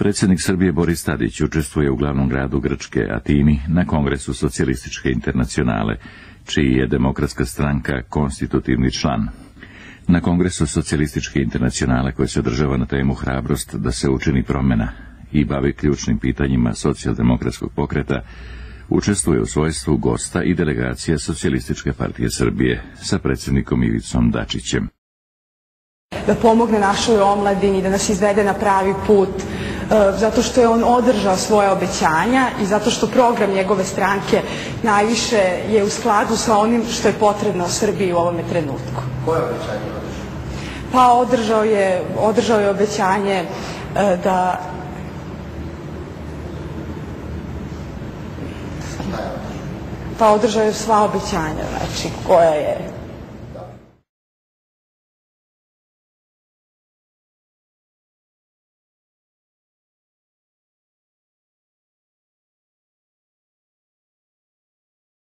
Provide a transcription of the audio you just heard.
Predsjednik Srbije Boris Tadić učestvuje u glavnom gradu Grčke, Atini, na Kongresu Socijalističke internacionale, čiji je Demokratska stranka konstitutivni član. Na Kongresu Socijalističke internacionale, koji se održava na temu Hrabrost da se učini promjena i bavi ključnim pitanjima socijaldemokratskog pokreta, učestvuje u svojstvu gosta i delegacija Socijalističke partije Srbije sa predsjednikom Ivicom Dačićem. Da pomogne našoj omladini, da nas izvede na pravi put, zato što je on održao svoje obećanja i zato što program njegove stranke najviše je u skladu sa onim što je potrebno Srbiji u ovome trenutku. Koje obećanje? Pa održao je obećanje da... Pa održao je sva obećanja, znači koja je